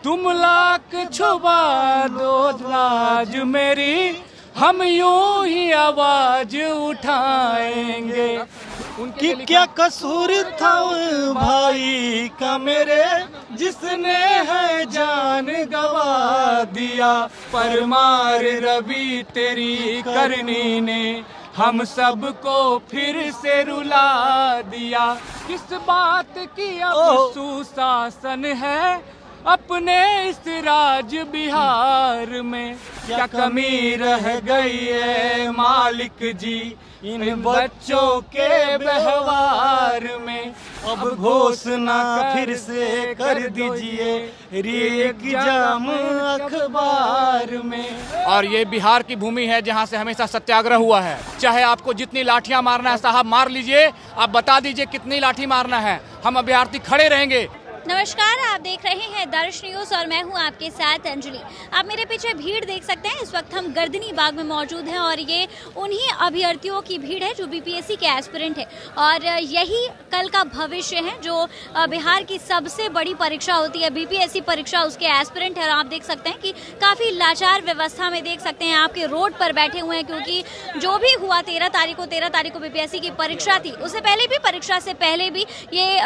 तुम लाख छुपा दो लाज मेरी, हम यूं ही आवाज उठाएंगे। उनकी क्या कसूर था भाई का मेरे, जिसने है जान गवा दिया। परमार रवि तेरी करनी ने हम सबको फिर से रुला दिया। किस बात की अब सुशासन है अपने इस राज बिहार में, क्या कमी रह गई है मालिक जी इन बच्चों के व्यवहार में। अब घोषणा फिर से कर दीजिए एग्जाम अखबार में। और ये बिहार की भूमि है जहाँ से हमेशा सत्याग्रह हुआ है। चाहे आपको जितनी लाठियाँ मारना है साहब मार लीजिए, आप बता दीजिए कितनी लाठी मारना है, हम अभ्यर्थी खड़े रहेंगे। नमस्कार, आप देख रहे हैं दर्श न्यूज़ और मैं हूं आपके साथ अंजलि। आप मेरे पीछे भीड़ देख सकते हैं। इस वक्त हम गर्दनी बाग में मौजूद हैं और ये उन्हीं अभ्यर्थियों की भीड़ है जो बीपीएससी के एस्पिरेंट है और यही कल का भविष्य है। जो बिहार की सबसे बड़ी परीक्षा होती है बीपीएससी परीक्षा, उसके एस्पिरेंट है। और आप देख सकते हैं कि काफ़ी लाचार व्यवस्था में देख सकते हैं आपके रोड पर बैठे हुए हैं, क्योंकि जो भी हुआ 13 तारीख को बीपीएससी की परीक्षा थी। उससे पहले भी, परीक्षा से पहले भी ये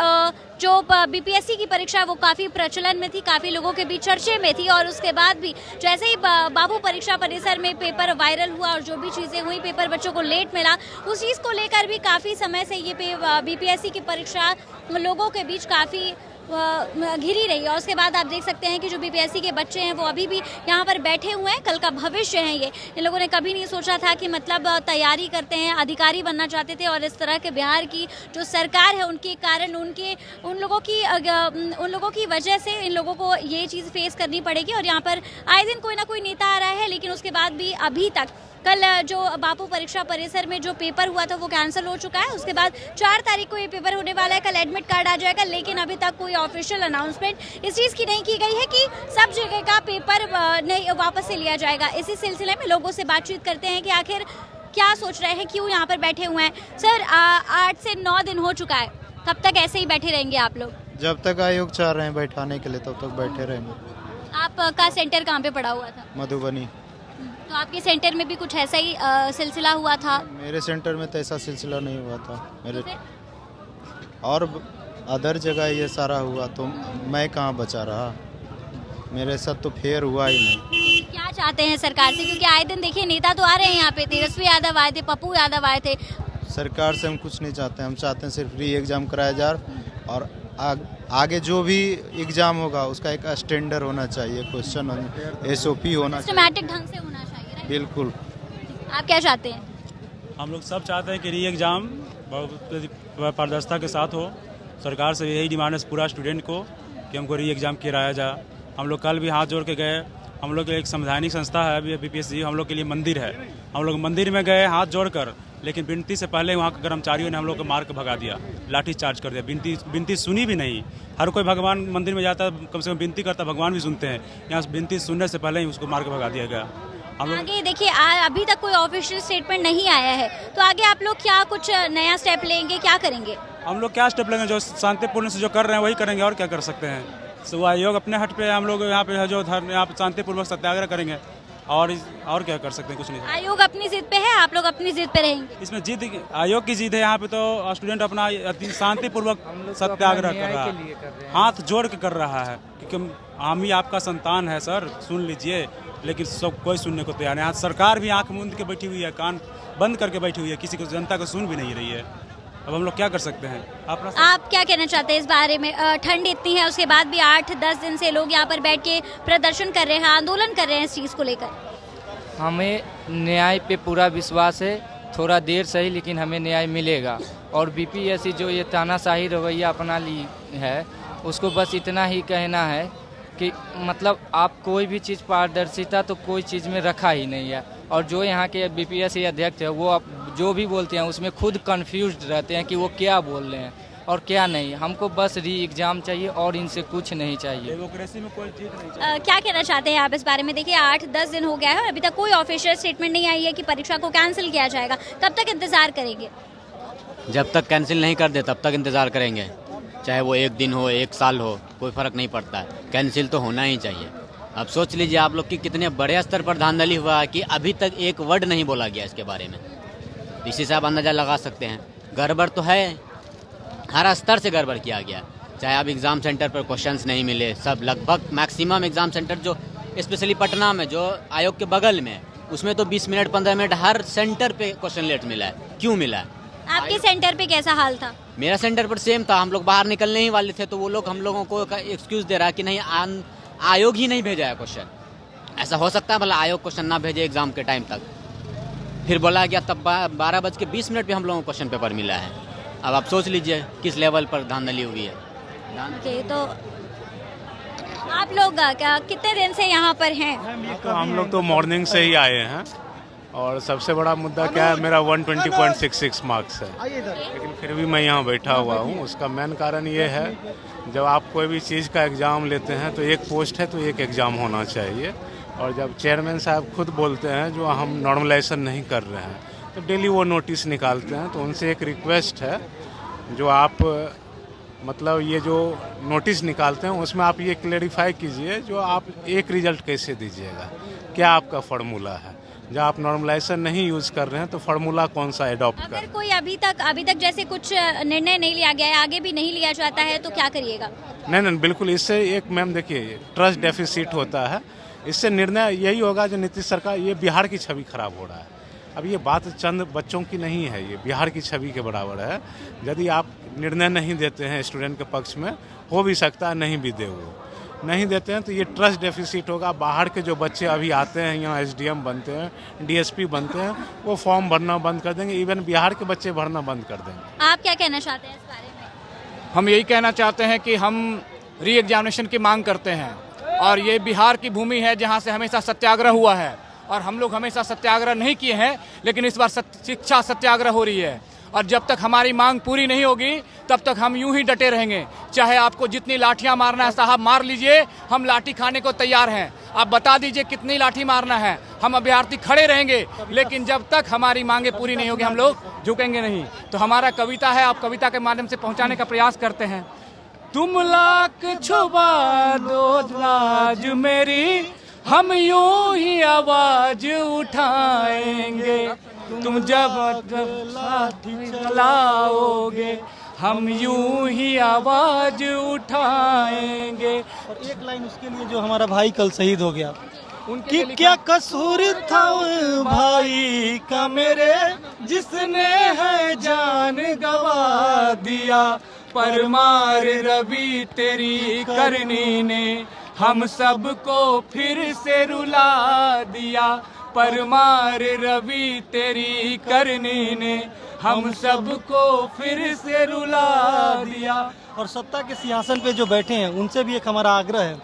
जो बीपीएससी की परीक्षा वो काफ़ी प्रचलन में थी, काफ़ी लोगों के बीच चर्चे में थी। और उसके बाद भी जैसे ही बाबू परीक्षा परिसर में पेपर वायरल हुआ और जो भी चीज़ें हुई, पेपर बच्चों को लेट मिला, उस चीज़ को लेकर भी काफ़ी समय से ये बीपीएससी की परीक्षा लोगों के बीच काफ़ी घिरी रही है। और उसके बाद आप देख सकते हैं कि जो बीपीएससी के बच्चे हैं वो अभी भी यहाँ पर बैठे हुए हैं। कल का भविष्य है ये। इन लोगों ने कभी नहीं सोचा था कि मतलब तैयारी करते हैं, अधिकारी बनना चाहते थे और इस तरह के बिहार की जो सरकार है उनके कारण उन लोगों की वजह से इन लोगों को ये चीज़ फेस करनी पड़ेगी। और यहाँ पर आए दिन कोई ना कोई नेता आ रहा है, लेकिन उसके बाद भी अभी तक कल जो बापू परीक्षा परिसर में जो पेपर हुआ था वो कैंसिल हो चुका है। उसके बाद 4 तारीख को ये पेपर होने वाला है। कल एडमिट कार्ड आ जाएगा, लेकिन अभी तक कोई ऑफिशियल अनाउंसमेंट इस चीज़ की नहीं की गई है कि सब जगह का पेपर नहीं वापस से लिया जाएगा। इसी सिलसिले में लोगों से बातचीत करते हैं कि आखिर क्या सोच रहे हैं, क्यों यहाँ पर बैठे हुए हैं। सर, 8 से 9 दिन हो चुका है, कब तक ऐसे ही बैठे रहेंगे आप लोग? जब तक आयोग चाह रहे हैं बैठाने के लिए तब तक बैठे रहेंगे। आपका सेंटर कहाँ पे पड़ा हुआ था? मधुबनी। तो आपके सेंटर में भी कुछ ऐसा ही सिलसिला हुआ था? मेरे सेंटर में तो ऐसा सिलसिला नहीं हुआ था। मेरे और अदर जगह ये सारा हुआ तो मैं कहाँ बचा रहा, मेरे साथ तो फेयर हुआ ही नहीं। क्या चाहते हैं सरकार से, क्योंकि आए दिन देखिए नेता तो आ रहे हैं यहाँ पे, तेजस्वी यादव आए थे, पप्पू यादव आए थे। सरकार से हम कुछ नहीं चाहते, हम चाहते हैं सिर्फ री एग्ज़ाम कराया जाए और आगे जो भी एग्ज़ाम होगा उसका एक स्टैंडर्ड होना चाहिए, क्वेश्चन SOP होना चाहिए, सिस्टमैटिक ढंग से होना चाहिए। बिल्कुल। आप क्या चाहते हैं? हम लोग सब चाहते हैं कि री एग्ज़ाम पारदर्शिता के साथ हो। सरकार से यही डिमांड है पूरा स्टूडेंट को कि हमको री एग्ज़ाम कराया जाए। हम लोग कल भी हाथ जोड़ के गए। हम लोग एक संवैधानिक संस्था है बीपीएससी, हम लोग के लिए मंदिर है। हम लोग मंदिर में गए हाथ जोड़कर, लेकिन विनती से पहले वहाँ के कर्मचारियों ने हम लोग को मार के भगा दिया, लाठी चार्ज कर दिया। विनती सुनी भी नहीं। हर कोई भगवान मंदिर में जाता है, कम से कम विनती करता, भगवान भी सुनते हैं। यहाँ विनती सुनने से पहले ही उसको मार के भगा दिया गया। हम लोग आगे देखिए, अभी तक कोई ऑफिशियल स्टेटमेंट नहीं आया है, तो आगे आप लोग क्या कुछ नया स्टेप लेंगे, क्या करेंगे? हम लोग क्या स्टेप लेंगे, जो शांतिपूर्ण से जो कर रहे हैं वही करेंगे, और क्या कर सकते हैं। तो आयोग अपने हट पे, हम लोग यहाँ पे है जो धर्म, यहाँ पे शांतिपूर्वक सत्याग्रह करेंगे और क्या कर सकते हैं, कुछ नहीं। आयोग अपनी जिद पे है, आप लोग अपनी जिद पे रहेंगे? इसमें जिद आयोग की जिद है। यहाँ पे तो स्टूडेंट अपना शांतिपूर्वक सत्याग्रह कर रहा है, हाथ जोड़ के कर रहा है, क्योंकि हम ही आपका संतान है सर, सुन लीजिए। लेकिन सब कोई सुनने को तैयार नहीं। सरकार भी आंख मूंद के बैठी हुई है, कान बंद करके बैठी हुई है, किसी को, जनता को सुन भी नहीं रही है। अब हम लोग क्या कर सकते हैं? आप क्या कहना चाहते हैं इस बारे में? ठंड इतनी है, उसके बाद भी 8-10 दिन से लोग यहाँ पर बैठ के प्रदर्शन कर रहे हैं, आंदोलन कर रहे हैं इस चीज़ को लेकर। हमें न्याय पे पूरा विश्वास है, थोड़ा देर सही लेकिन हमें न्याय मिलेगा। और बीपीएससी जो ये तानाशाही रवैया अपना ली है, उसको बस इतना ही कहना है कि मतलब आप कोई भी चीज़ पारदर्शिता तो कोई चीज़ में रखा ही नहीं है। और जो यहाँ के बीपीएससी अध्यक्ष है वो जो भी बोलते हैं उसमें खुद कंफ्यूज्ड रहते हैं कि वो क्या बोल रहे हैं और क्या नहीं। हमको बस री एग्ज़ाम चाहिए और इनसे कुछ नहीं चाहिए। डेमोक्रेसी में कोई जीत नहीं चाहिए। क्या कहना चाहते हैं आप इस बारे में? देखिए 8-10 दिन हो गया है और अभी तक कोई ऑफिशियल स्टेटमेंट नहीं आई है कि परीक्षा को कैंसिल किया जाएगा। कब तक इंतजार करेंगे? जब तक कैंसिल नहीं कर दे तब तक इंतजार करेंगे, चाहे वो 1 दिन हो 1 साल हो, कोई फ़र्क नहीं पड़ता है, कैंसिल तो होना ही चाहिए। अब सोच लीजिए आप लोग कि कितने बड़े स्तर पर धांधली हुआ है कि अभी तक एक वर्ड नहीं बोला गया इसके बारे में। इसी से आप अंदाज़ा लगा सकते हैं, गड़बड़ तो है, हर स्तर से गड़बड़ किया गया। चाहे आप एग्ज़ाम सेंटर पर क्वेश्चंस नहीं मिले, सब लगभग मैक्सिमम एग्ज़ाम सेंटर जो स्पेशली पटना में जो आयोग के बगल में, उसमें तो 20 मिनट 15 मिनट हर सेंटर पे क्वेश्चन लेट मिला है। क्यों मिला है? आपके सेंटर पे कैसा हाल था? मेरा सेंटर पर सेम था, हम लोग बाहर निकलने ही वाले थे तो वो लोग हम लोगों को एक्सक्यूज़ दे रहा है कि नहीं आयोग ही नहीं भेजा है क्वेश्चन। ऐसा हो सकता है भला आयोग क्वेश्चन ना भेजे एग्ज़ाम के टाइम तक? फिर बोला गया तब 12:20 पे हम लोगों को क्वेश्चन पेपर मिला है। अब आप सोच लीजिए किस लेवल पर धांधली हुई है। ओके, तो आप लोग कितने दिन से यहाँ पर हैं? तो हम लोग तो मॉर्निंग से ही आए हैं और सबसे बड़ा मुद्दा क्या है, मेरा 120.66 मार्क्स है, लेकिन फिर भी मैं यहाँ बैठा हुआ हूँ। उसका मेन कारण ये है, जब आप कोई भी चीज़ का एग्ज़ाम लेते हैं तो एक पोस्ट है तो एक एग्ज़ाम होना चाहिए, और जब चेयरमैन साहब खुद बोलते हैं जो हम नॉर्मलाइजेशन नहीं कर रहे हैं तो डेली वो नोटिस निकालते हैं। तो उनसे एक रिक्वेस्ट है, जो आप मतलब ये जो नोटिस निकालते हैं उसमें आप ये क्लेरिफाई कीजिए, जो आप एक रिजल्ट कैसे दीजिएगा, क्या आपका फार्मूला है। जब आप नॉर्मलाइजेशन नहीं यूज़ कर रहे हैं तो फार्मूला कौन सा एडॉप्ट कर? अगर कोई अभी तक जैसे कुछ निर्णय नहीं लिया गया है, आगे भी नहीं लिया जाता है, तो क्या करिएगा? नहीं, बिल्कुल इससे एक मैम देखिए ट्रस्ट डेफिसिट होता है। इससे निर्णय यही होगा जो नीतीश सरकार, ये बिहार की छवि खराब हो रहा है। अब ये बात चंद बच्चों की नहीं है, ये बिहार की छवि के बराबर है। यदि आप निर्णय नहीं देते हैं स्टूडेंट के पक्ष में, हो भी सकता है नहीं भी दे, वो नहीं देते हैं तो ये ट्रस्ट डेफिसिट होगा। बाहर के जो बच्चे अभी आते हैं यहाँ SDM बनते हैं, DSP बनते हैं, वो फॉर्म भरना बंद कर देंगे, इवन बिहार के बच्चे भरना बंद कर देंगे। आप क्या कहना चाहते हैं इस बारे में? हम यही कहना चाहते हैं कि हम री एग्जामिनेशन की मांग करते हैं, और ये बिहार की भूमि है जहाँ से हमेशा सत्याग्रह हुआ है, और हम लोग हमेशा सत्याग्रह नहीं किए हैं, लेकिन इस बार शिक्षा सत्याग्रह हो रही है। और जब तक हमारी मांग पूरी नहीं होगी तब तक हम यूं ही डटे रहेंगे। चाहे आपको जितनी लाठियां मारना है साहब मार लीजिए, हम लाठी खाने को तैयार हैं। आप बता दीजिए कितनी लाठी मारना है, हम अभ्यर्थी खड़े रहेंगे, लेकिन जब तक हमारी मांगे पूरी नहीं होगी हम लोग झुकेंगे नहीं। तो हमारा कविता है, आप कविता के माध्यम से पहुंचाने का प्रयास करते हैं। तुम लाख छुपा दो लाज मेरी, हम यूं ही आवाज उठाएंगे। तुम जब लाठी चलाओगे हम यूं ही आवाज उठाएंगे। और एक लाइन उसके लिए जो हमारा भाई कल शहीद हो गया, उनकी क्या कसूर था भाई का मेरे, जिसने है जान गवा दिया। परमार रवि तेरी करनी ने हम सबको फिर से रुला दिया। परमार रवि तेरी करनी ने हम सबको फिर से रुला दिया। और सत्ता के सिंहासन पे जो बैठे हैं उनसे भी एक हमारा आग्रह है,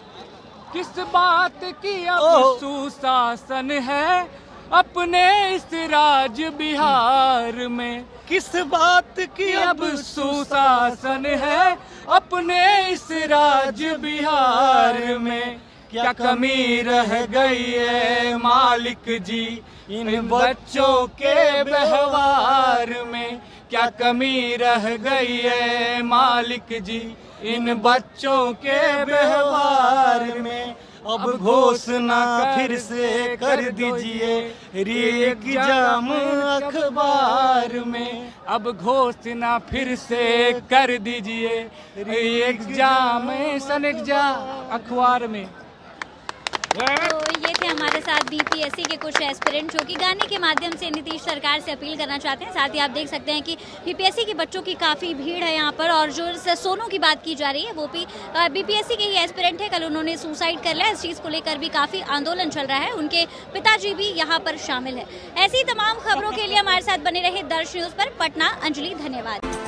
किस बात की अब सुशासन है अपने इस राज बिहार में। किस बात की अब सुशासन है अपने इस राज बिहार में। क्या कमी रह गई है मालिक जी इन बच्चों के व्यवहार में। क्या कमी रह गई है मालिक जी इन बच्चों के व्यवहार में। अब घोषणा फिर से कर दीजिए एग्जाम अखबार में। अब घोषणा फिर से कर दीजिए एग्जामिनेशन अखबार में। तो ये थे हमारे साथ BPSC के कुछ एस्पिरेंट जो कि गाने के माध्यम से नीतीश सरकार से अपील करना चाहते हैं। साथ ही आप देख सकते हैं कि BPSC के बच्चों की काफ़ी भीड़ है यहाँ पर, और जो सोनू की बात की जा रही है वो भी BPSC के ही एस्पिरेंट है। कल उन्होंने सुसाइड कर लिया, इस चीज़ को लेकर भी काफ़ी आंदोलन चल रहा है, उनके पिताजी भी यहाँ पर शामिल है। ऐसी तमाम खबरों के लिए हमारे साथ बने रहे दर्श न्यूज़ पर। पटना, अंजलि, धन्यवाद।